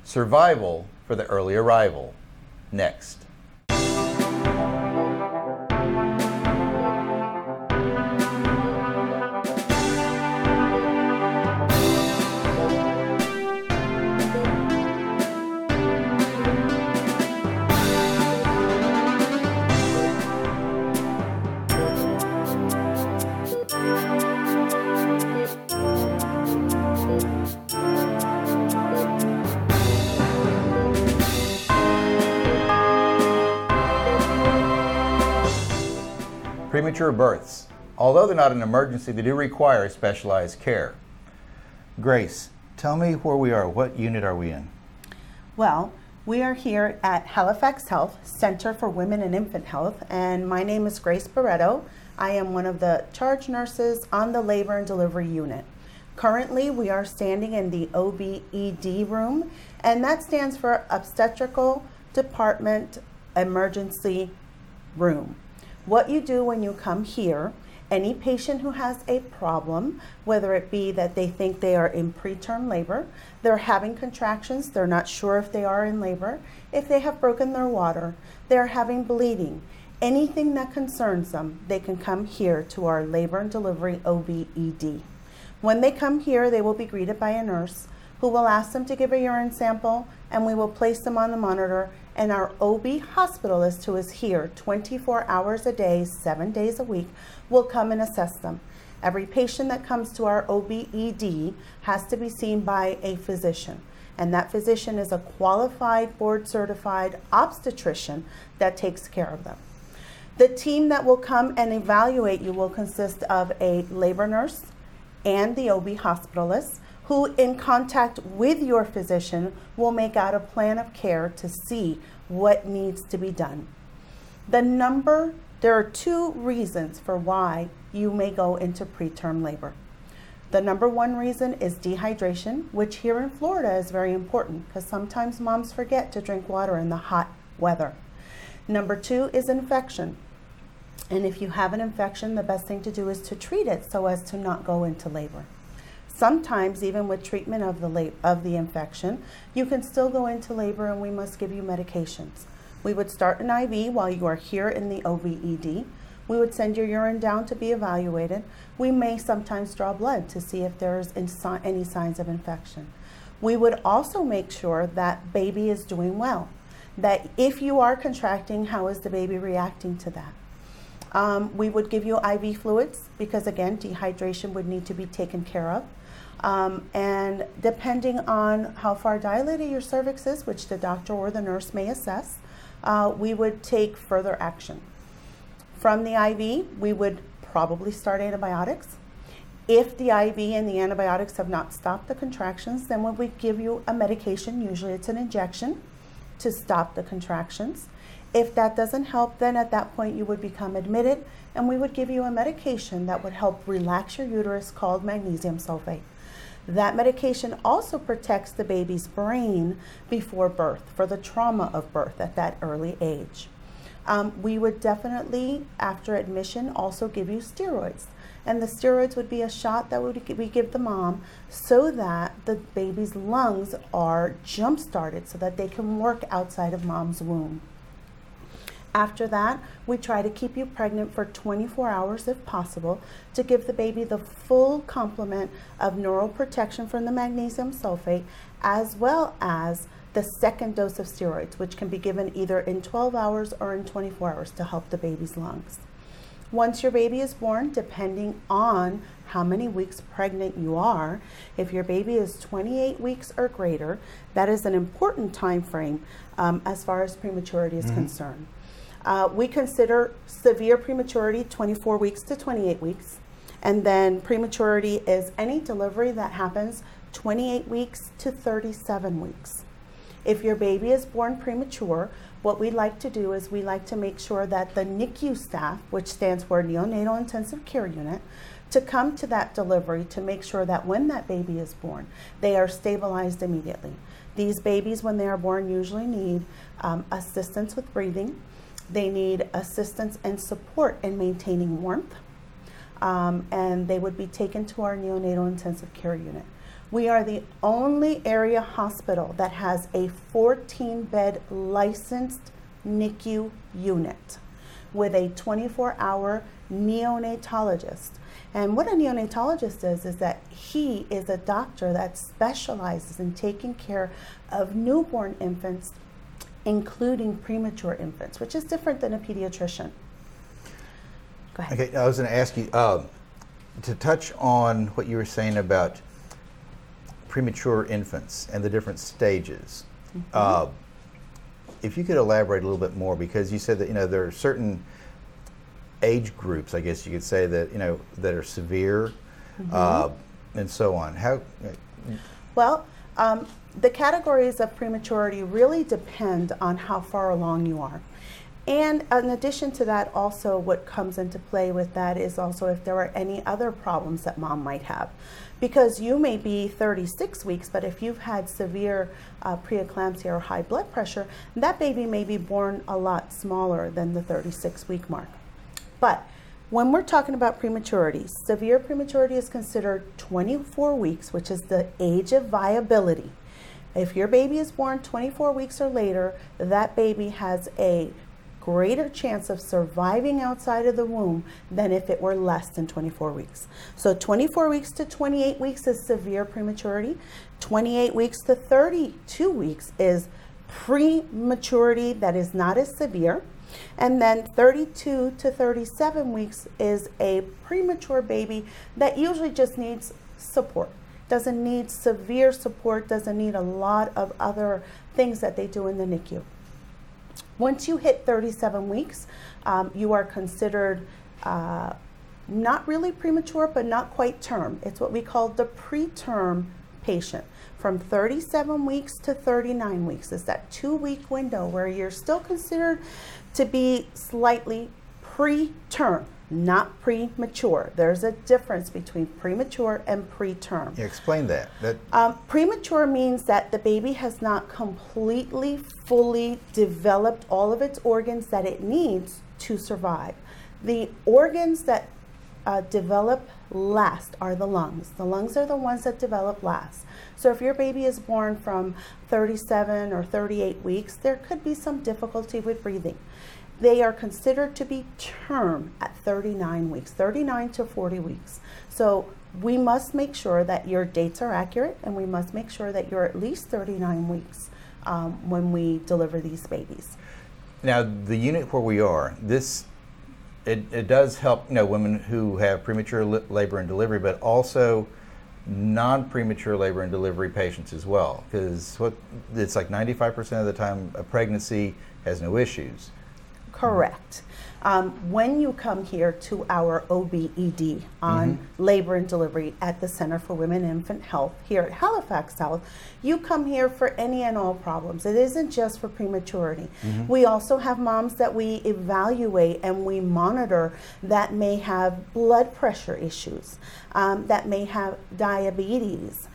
Survival for the early arrival. Next. Premature births. Although they're not an emergency, they do require specialized care. Grace, tell me where we are. What unit are we in? Well, we are here at Halifax Health Center for Women and Infant Health, and my name is Grace Barretto. I am one of the charge nurses on the labor and delivery unit. Currently, we are standing in the OB-ED room, and that stands for Obstetrical Department Emergency Room. What you do when you come here, any patient who has a problem, whether it be that they think they are in preterm labor, they're having contractions, they're not sure if they are in labor, if they have broken their water, they're having bleeding, anything that concerns them, they can come here to our labor and delivery OB-ED. When they come here, they will be greeted by a nurse who will ask them to give a urine sample, and we will place them on the monitor, and our OB hospitalist, who is here 24 hours a day, 7 days a week, will come and assess them. Every patient that comes to our OB-ED has to be seen by a physician, and that physician is a qualified, board-certified obstetrician that takes care of them. The team that will come and evaluate you will consist of a labor nurse and the OB hospitalist, who in contact with your physician will make out a plan of care to see what needs to be done. There are two reasons for why you may go into preterm labor. The number one reason is dehydration, which here in Florida is very important because sometimes moms forget to drink water in the hot weather. Number two is infection. And if you have an infection, the best thing to do is to treat it so as to not go into labor. Sometimes, even with treatment of the infection, you can still go into labor and we must give you medications. We would start an IV while you are here in the OB-ED. We would send your urine down to be evaluated. We may sometimes draw blood to see if there's any signs of infection. We would also make sure that baby is doing well, that if you are contracting, how is the baby reacting to that? We would give you IV fluids because, again, dehydration would need to be taken care of. And depending on how far dilated your cervix is, which the doctor or the nurse may assess, we would take further action. From the IV, we would probably start antibiotics. If the IV and the antibiotics have not stopped the contractions, then we would give you a medication, usually it's an injection, to stop the contractions. If that doesn't help, then at that point you would become admitted and we would give you a medication that would help relax your uterus called magnesium sulfate. That medication also protects the baby's brain before birth, for the trauma of birth at that early age. We would definitely, after admission, also give you steroids. And the steroids would be a shot that we give the mom so that the baby's lungs are jump-started so that they can work outside of mom's womb. After that, we try to keep you pregnant for 24 hours if possible to give the baby the full complement of neuroprotection from the magnesium sulfate, as well as the second dose of steroids, which can be given either in 12 hours or in 24 hours to help the baby's lungs. Once your baby is born, depending on how many weeks pregnant you are, if your baby is 28 weeks or greater, that is an important time frame as far as prematurity is concerned. We consider severe prematurity 24 weeks to 28 weeks, and then prematurity is any delivery that happens 28 weeks to 37 weeks. If your baby is born premature, what we like to do is we like to make sure that the NICU staff, which stands for Neonatal Intensive Care Unit, to come to that delivery to make sure that when that baby is born, they are stabilized immediately. These babies, when they are born, usually need assistance with breathing. They need assistance and support in maintaining warmth, and they would be taken to our neonatal intensive care unit. We are the only area hospital that has a 14-bed licensed NICU unit with a 24-hour neonatologist. And what a neonatologist is that he is a doctor that specializes in taking care of newborn infants, including premature infants, which is different than a pediatrician. Go ahead. Okay, I was going to ask you to touch on what you were saying about premature infants and the different stages. If you could elaborate a little bit more, because you said that there are certain age groups, I guess you could say, that that are severe, and so on. How? Well, the categories of prematurity really depend on how far along you are. And in addition to that, also what comes into play with that is also if there are any other problems that mom might have. Because you may be 36 weeks, but if you've had severe preeclampsia or high blood pressure, that baby may be born a lot smaller than the 36-week mark. But when we're talking about prematurity, severe prematurity is considered 24 weeks, which is the age of viability. If your baby is born 24 weeks or later, that baby has a greater chance of surviving outside of the womb than if it were less than 24 weeks. So 24 weeks to 28 weeks is severe prematurity. 28 weeks to 32 weeks is prematurity that is not as severe. And then 32 to 37 weeks is a premature baby that usually just needs support. Doesn't need severe support, doesn't need a lot of other things that they do in the NICU. Once you hit 37 weeks, you are considered not really premature, but not quite term. It's what we call the preterm patient. From 37 weeks to 39 weeks is that 2-week window where you're still considered to be slightly preterm, not premature. There's a difference between premature and preterm. Yeah, explain that. Premature means that the baby has not completely, fully developed all of its organs that it needs to survive. The organs that develop last are the lungs. The lungs are the ones that develop last. So if your baby is born from 37 or 38 weeks, there could be some difficulty with breathing. They are considered to be term at 39 weeks, 39 to 40 weeks. So we must make sure that your dates are accurate, and we must make sure that you're at least 39 weeks when we deliver these babies. Now, the unit where we are, it does help women who have premature labor and delivery, but also non-premature labor and delivery patients as well, because it's like 95% of the time a pregnancy has no issues. Correct. When you come here to our OBED on labor and delivery at the Center for Women and Infant Health here at Halifax South, you come here for any and all problems. It isn't just for prematurity. We also have moms that we evaluate and we monitor that may have blood pressure issues, that may have diabetes.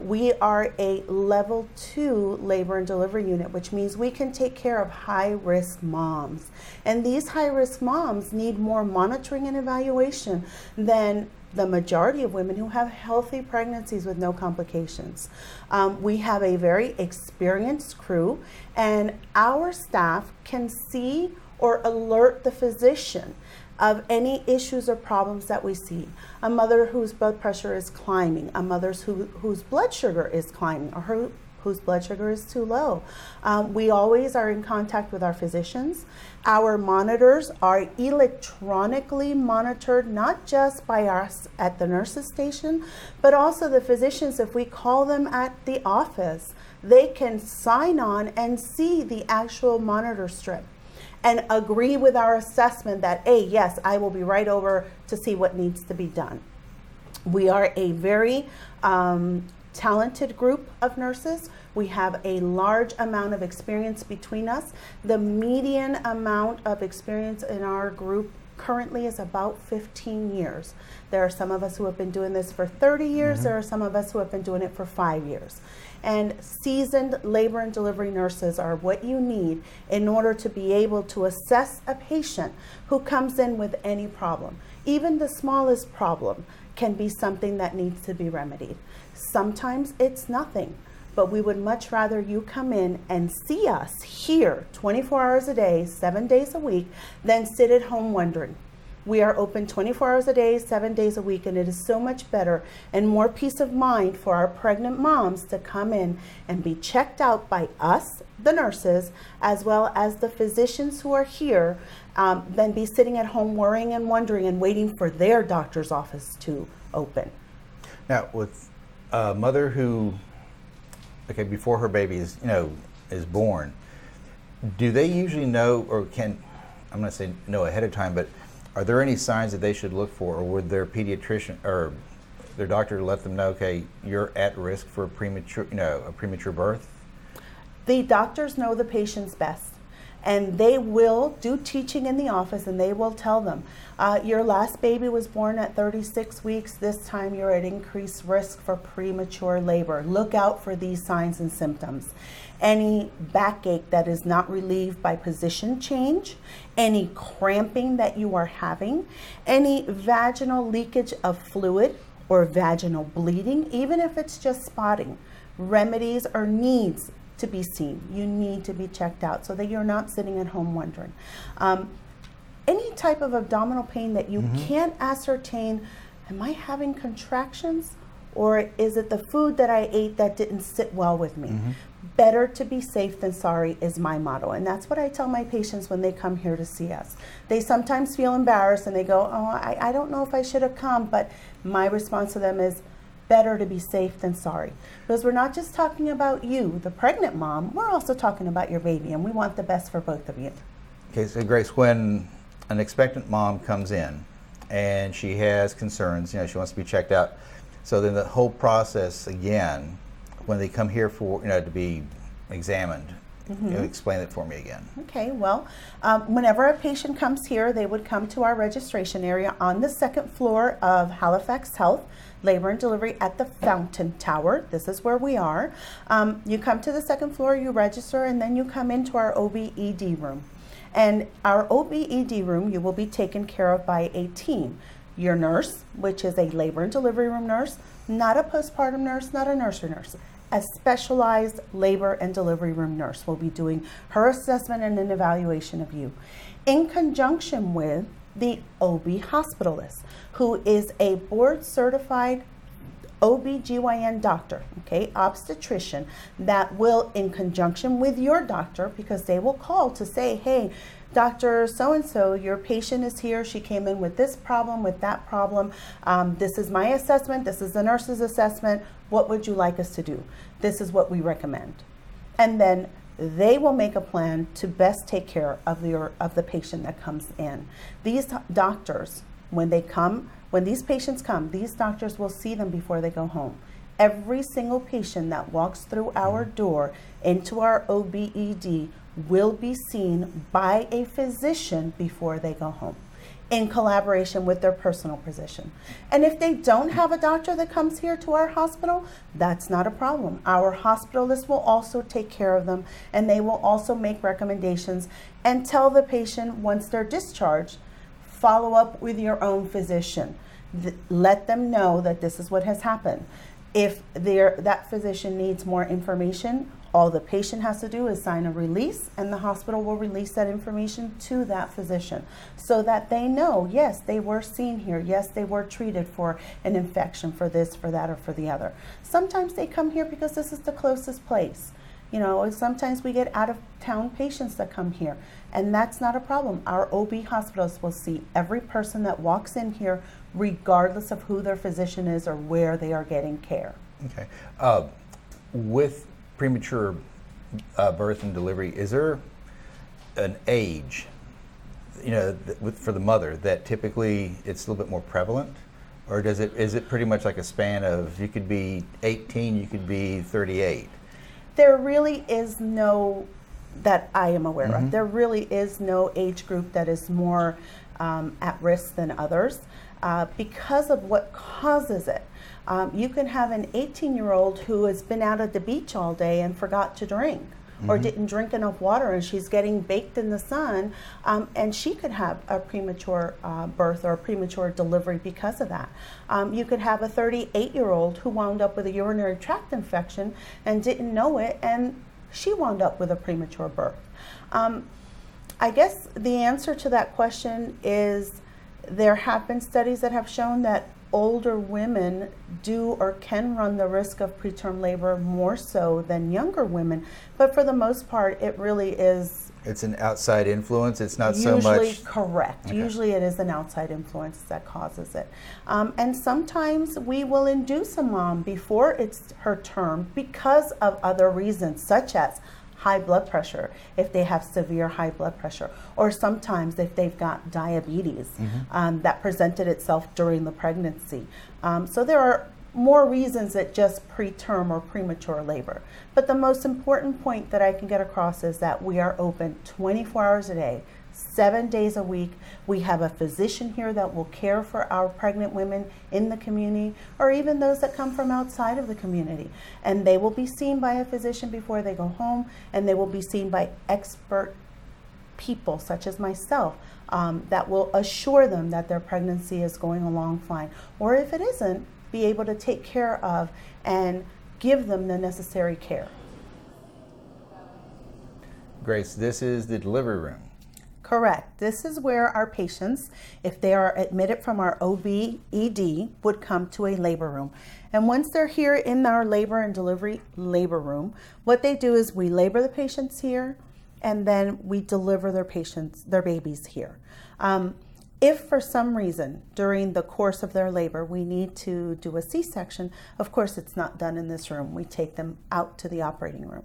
We are a level 2 labor and delivery unit, which means we can take care of high-risk moms. And these high-risk moms need more monitoring and evaluation than the majority of women who have healthy pregnancies with no complications. We have a very experienced crew, and our staff can see or alert the physician of any issues or problems that we see. A mother whose blood pressure is climbing, a mother whose blood sugar is climbing, or whose blood sugar is too low. We always are in contact with our physicians. Our monitors are electronically monitored, not just by us at the nurses station, but also the physicians. If we call them at the office, they can sign on and see the actual monitor strip and agree with our assessment that, hey, yes, I will be right over to see what needs to be done. We are a very talented group of nurses. We have a large amount of experience between us. The median amount of experience in our group currently is about 15 years. There are some of us who have been doing this for 30 years. There are some of us who have been doing it for 5 years. And seasoned labor and delivery nurses are what you need in order to be able to assess a patient who comes in with any problem. Even the smallest problem can be something that needs to be remedied. Sometimes it's nothing, but we would much rather you come in and see us here 24 hours a day, 7 days a week, than sit at home wondering. We are open 24 hours a day, 7 days a week, and it is so much better and more peace of mind for our pregnant moms to come in and be checked out by us, the nurses, as well as the physicians who are here, than be sitting at home worrying and wondering and waiting for their doctor's office to open. Now, with a mother who, before her baby is born, do they usually know, or can, I'm going to say know ahead of time, but are there any signs that they should look for, or would their pediatrician or their doctor let them know, okay, you're at risk for a premature birth? The doctors know the patients best, and they will do teaching in the office, and they will tell them, your last baby was born at 36 weeks. This time you're at increased risk for premature labor. Look out for these signs and symptoms. Any backache that is not relieved by position change, any cramping that you are having, any vaginal leakage of fluid or vaginal bleeding, even if it's just spotting, remedies or needs to be seen. You need to be checked out so that you're not sitting at home wondering. Any type of abdominal pain that you can't ascertain, am I having contractions, or is it the food that I ate that didn't sit well with me? Better to be safe than sorry is my motto, and that's what I tell my patients when they come here to see us. They sometimes feel embarrassed and they go, oh, I don't know if I should have come, but my response to them is, better to be safe than sorry. Because we're not just talking about you, the pregnant mom, we're also talking about your baby, and we want the best for both of you. Okay, so Grace, when an expectant mom comes in and she has concerns, she wants to be checked out, so then the whole process again, when they come here for, to be examined, explain it for me again. Okay, well, whenever a patient comes here, they would come to our registration area on the second floor of Halifax Health Labor and Delivery at the Fountain Tower. This is where we are. You come to the second floor, you register, and then you come into our OB-ED room. And our OB-ED room, you will be taken care of by a team. Your nurse, which is a labor and delivery room nurse, not a postpartum nurse, not a nursery nurse. A specialized labor and delivery room nurse will be doing her assessment and an evaluation of you, in conjunction with the OB hospitalist, who is a board certified OB/GYN doctor, obstetrician, that will, in conjunction with your doctor, because they will call to say, hey, Dr. So-and-so, your patient is here. She came in with this problem, with that problem. This is my assessment. This is the nurse's assessment. What would you like us to do? This is what we recommend. And then they will make a plan to best take care of the patient that comes in. These doctors, when these patients come, these doctors will see them before they go home. Every single patient that walks through our door into our OB-ED will be seen by a physician before they go home, in collaboration with their personal physician. And if they don't have a doctor that comes here to our hospital, that's not a problem. Our hospitalists will also take care of them, and they will also make recommendations and tell the patient, once they're discharged, follow up with your own physician. Let them know that this is what has happened. If that physician needs more information, all the patient has to do is sign a release, and the hospital will release that information to that physician so that they know, yes, they were seen here. Yes, they were treated for an infection, for this, for that, or for the other. Sometimes they come here because this is the closest place. Sometimes we get out-of-town patients that come here, and that's not a problem. Our OB hospitals will see every person that walks in here, regardless of who their physician is or where they are getting care. Okay. With premature birth and delivery, is there an age, for the mother that typically it's a little bit more prevalent? Or is it pretty much like a span of, you could be 18, you could be 38? There really is no, that I am aware of, there really is no age group that is more at risk than others because of what causes it. You can have an 18-year-old who has been out at the beach all day and forgot to drink, or didn't drink enough water, and she's getting baked in the sun, and she could have a premature birth or a premature delivery because of that. You could have a 38-year-old who wound up with a urinary tract infection and didn't know it, and she wound up with a premature birth. I guess the answer to that question is there have been studies that have shown that older women do or can run the risk of preterm labor more so than younger women, but for the most part it really is, it's an outside influence. It's not so usually much correct. Okay. Usually it is an outside influence that causes it, and sometimes we will induce a mom before it's her term because of other reasons, such as high blood pressure, if they have severe high blood pressure, or sometimes if they've got diabetes that presented itself during the pregnancy. So there are more reasons that just preterm or premature labor. But the most important point that I can get across is that we are open 24 hours a day, 7 days a week. We have a physician here that will care for our pregnant women in the community, or even those that come from outside of the community. And they will be seen by a physician before they go home, and they will be seen by expert people such as myself that will assure them that their pregnancy is going along fine. Or if it isn't, be able to take care of and give them the necessary care. Grace, this is the delivery room. Correct. This is where our patients, if they are admitted from our OB/ED, would come to a labor room. And once they're here in our labor and delivery labor room, what they do is we labor the patients here, and then we deliver their babies here. If for some reason during the course of their labor we need to do a C-section, of course it's not done in this room. We take them out to the operating room.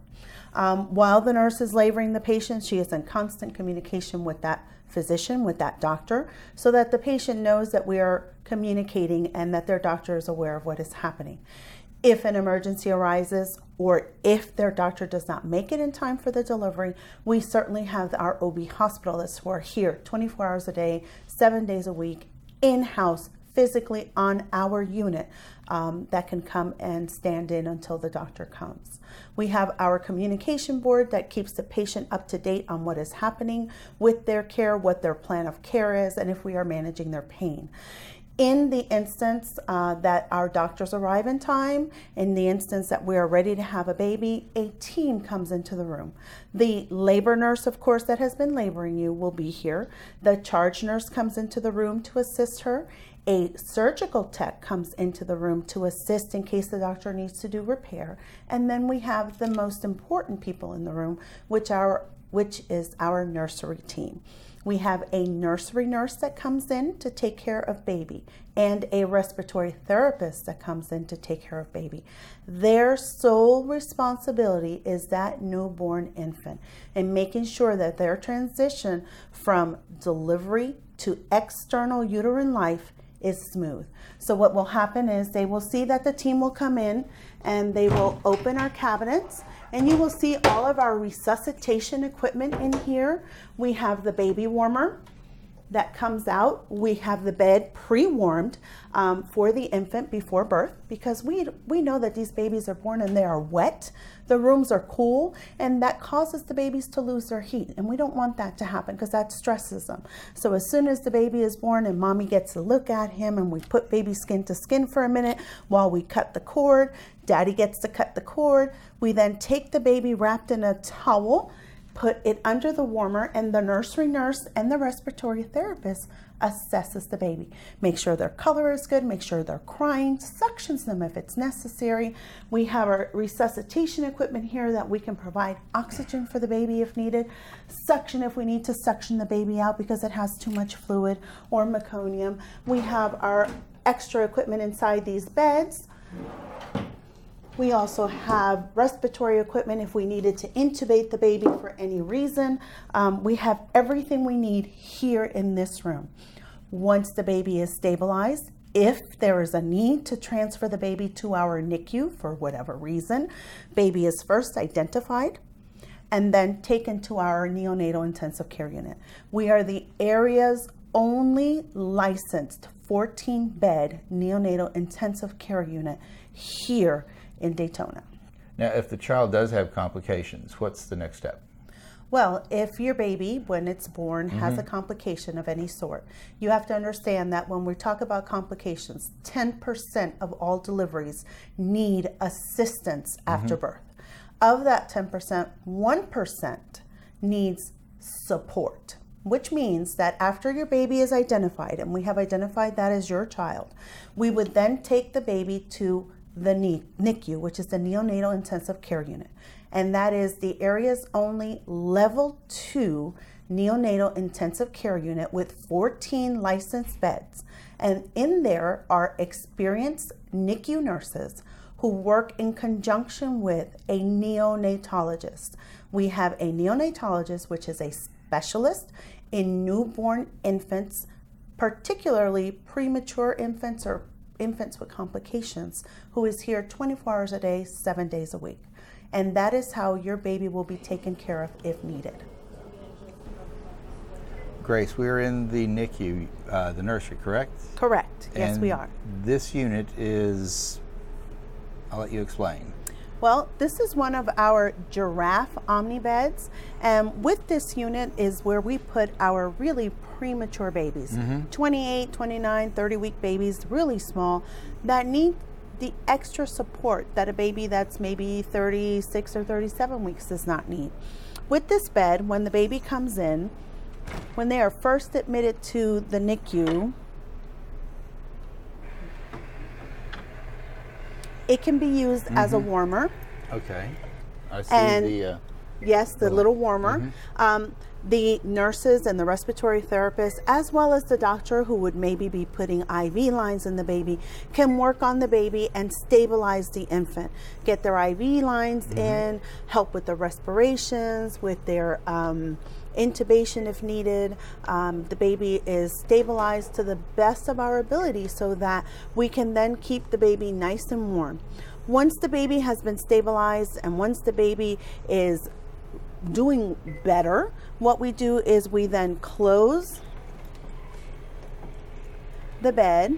While the nurse is laboring the patient, she is in constant communication with that physician, with that doctor, so that the patient knows that we are communicating and that their doctor is aware of what is happening. If an emergency arises, or if their doctor does not make it in time for the delivery, we certainly have our OB hospitalists who are here 24 hours a day, 7 days a week, in-house, physically on our unit, that can come and stand in until the doctor comes. We have our communication board that keeps the patient up to date on what is happening with their care, what their plan of care is, and if we are managing their pain. In the instance that our doctors arrive in time, in the instance that we are ready to have a baby, a team comes into the room. The labor nurse, of course, that has been laboring you will be here. The charge nurse comes into the room to assist her. A surgical tech comes into the room to assist in case the doctor needs to do repair. And then we have the most important people in the room, which is our nursery team. We have a nursery nurse that comes in to take care of baby, and a respiratory therapist that comes in to take care of baby. Their sole responsibility is that newborn infant and making sure that their transition from delivery to external uterine life is smooth. So what will happen is they will see that the team will come in and they will open our cabinets, and you will see all of our resuscitation equipment in here. We have the baby warmer that comes out. We have the bed pre-warmed for the infant before birth, because we know that these babies are born and they are wet. The rooms are cool, and that causes the babies to lose their heat, and we don't want that to happen because that stresses them. So as soon as the baby is born and mommy gets to look at him, and we put baby skin to skin for a minute while we cut the cord, daddy gets to cut the cord. We then take the baby wrapped in a towel, put it under the warmer, and the nursery nurse and the respiratory therapist assesses the baby. Make sure their color is good, make sure they're crying, suctions them if it's necessary. We have our resuscitation equipment here that we can provide oxygen for the baby if needed, suction if we need to suction the baby out because it has too much fluid, or meconium. We have our extra equipment inside these beds. We also have respiratory equipment if we needed to intubate the baby for any reason. We have everything we need here in this room. Once the baby is stabilized, if there is a need to transfer the baby to our NICU for whatever reason, baby is first identified and then taken to our neonatal intensive care unit. We are the area's only licensed 14-bed neonatal intensive care unit here in Daytona. Now, if the child does have complications, what's the next step? Well, if your baby, when it's born, has a complication of any sort, you have to understand that when we talk about complications, 10% of all deliveries need assistance after birth. Of that 10%, 1% needs support, which means that after your baby is identified, and we have identified that as your child, we would then take the baby to the NICU, which is the Neonatal Intensive Care Unit. And that is the area's only level 2 neonatal intensive care unit with 14 licensed beds. And in there are experienced NICU nurses who work in conjunction with a neonatologist. We have a neonatologist, which is a specialist in newborn infants, particularly premature infants or infants with complications, who is here 24 hours a day, 7 days a week. And that is how your baby will be taken care of if needed. Grace, we're in the NICU, the nursery, correct? Correct. Yes, And we are. this unit is, I'll let you explain. Well, this is one of our giraffe omni beds, and with this unit is where we put our really premature babies, 28, 29, 30-week babies, really small, that need the extra support that a baby that's maybe 36 or 37 weeks does not need. With this bed, when the baby comes in, when they are first admitted to the NICU, it can be used as a warmer. Okay. I see And yes, the little warmer. The nurses and the respiratory therapists, as well as the doctor who would maybe be putting IV lines in the baby, can work on the baby and stabilize the infant. Get their IV lines in, help with the respirations, with their intubation if needed. The baby is stabilized to the best of our ability so that we can then keep the baby nice and warm. Once the baby has been stabilized and once the baby is doing better, what we do is we then close the bed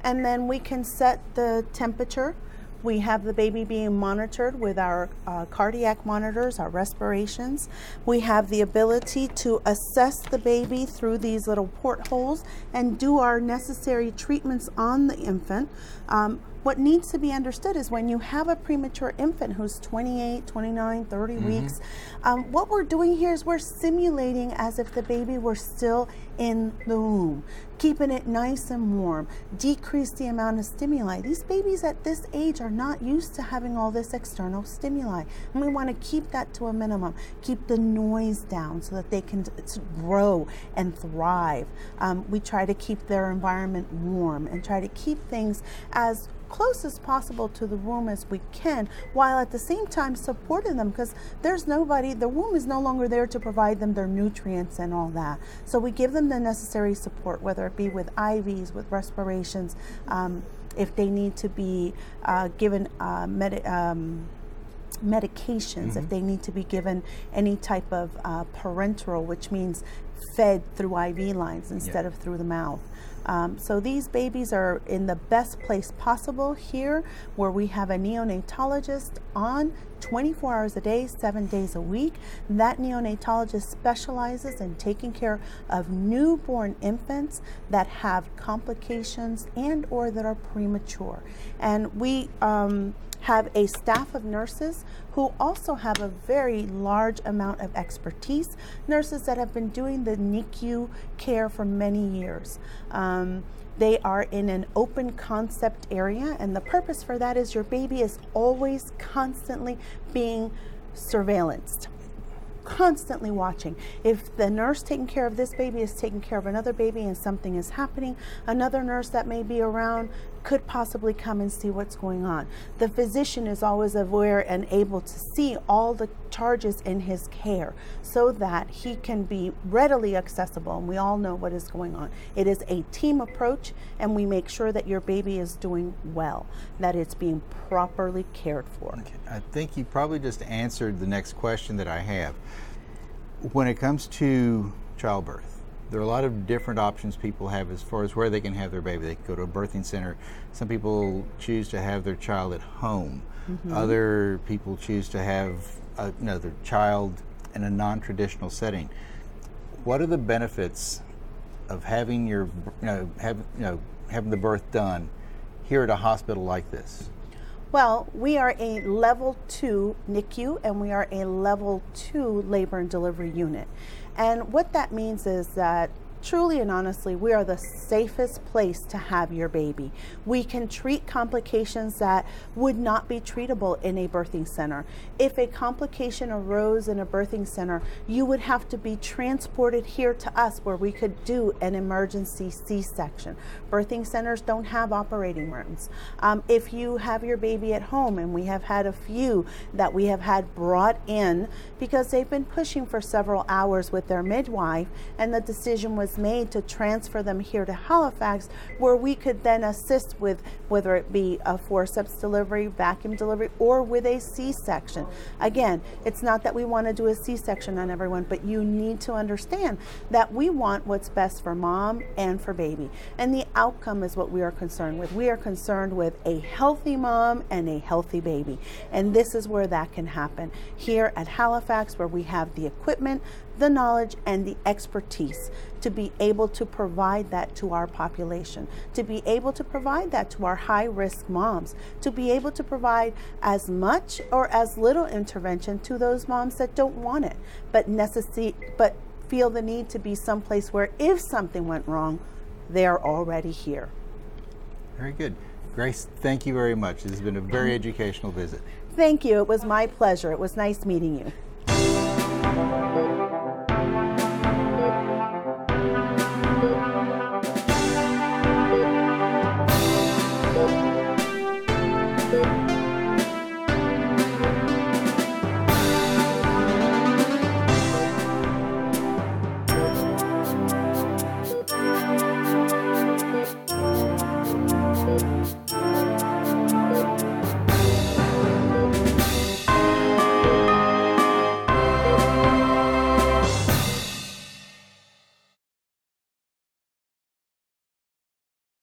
and then we can set the temperature. We have the baby being monitored with our cardiac monitors, our respirations. We have the ability to assess the baby through these little portholes and do our necessary treatments on the infant. What needs to be understood is when you have a premature infant who's 28, 29, 30 weeks, what we're doing here is we're simulating as if the baby were still in the womb, keeping it nice and warm, decrease the amount of stimuli. These babies at this age are not used to having all this external stimuli. And we want to keep that to a minimum, keep the noise down so that they can grow and thrive. We try to keep their environment warm and try to keep things as close as possible to the womb as we can, while at the same time supporting them, because there's nobody, the womb is no longer there to provide them their nutrients and all that. So we give them the necessary support, whether it be with IVs, with respirations, if they need to be given medications, if they need to be given any type of parenteral, which means fed through IV lines instead of through the mouth. So these babies are in the best place possible here, where we have a neonatologist on 24 hours a day, 7 days a week. That neonatologist specializes in taking care of newborn infants that have complications and or that are premature. And we have a staff of nurses who also have a very large amount of expertise, nurses that have been doing the NICU care for many years. They are in an open concept area, and the purpose for that is your baby is always constantly being surveillanced, constantly watching. If the nurse taking care of this baby is taking care of another baby and something is happening, another nurse that may be around could possibly come and see what's going on. The physician is always aware and able to see all the charges in his care so that he can be readily accessible, and we all know what is going on. It is a team approach, and we make sure that your baby is doing well, that it's being properly cared for. Okay. I think you probably just answered the next question that I have. When it comes to childbirth, there are a lot of different options people have as far as where they can have their baby. They can go to a birthing center. Some people choose to have their child at home. Other people choose to have their child in a non-traditional setting. What are the benefits of having having the birth done here at a hospital like this? Well, we are a level 2 NICU, and we are a level 2 labor and delivery unit. And what that means is that truly and honestly, we are the safest place to have your baby. We can treat complications that would not be treatable in a birthing center. If a complication arose in a birthing center, you would have to be transported here to us where we could do an emergency C-section. Birthing centers don't have operating rooms. If you have your baby at home, and we have had a few that we have had brought in because they've been pushing for several hours with their midwife, and the decision was made to transfer them here to Halifax, where we could then assist with whether it be a forceps delivery, vacuum delivery, or with a C-section. Again, it's not that we want to do a C-section on everyone, but you need to understand that we want what's best for mom and for baby. And the outcome is what we are concerned with. We are concerned with a healthy mom and a healthy baby. And this is where that can happen. Here at Halifax, where we have the equipment, the knowledge, and the expertise to be able to provide that to our population, to be able to provide that to our high-risk moms, to be able to provide as much or as little intervention to those moms that don't want it, but feel the need to be someplace where if something went wrong, they're already here. Very good. Grace, thank you very much. This has been a very educational visit. Thank you. It was my pleasure. It was nice meeting you.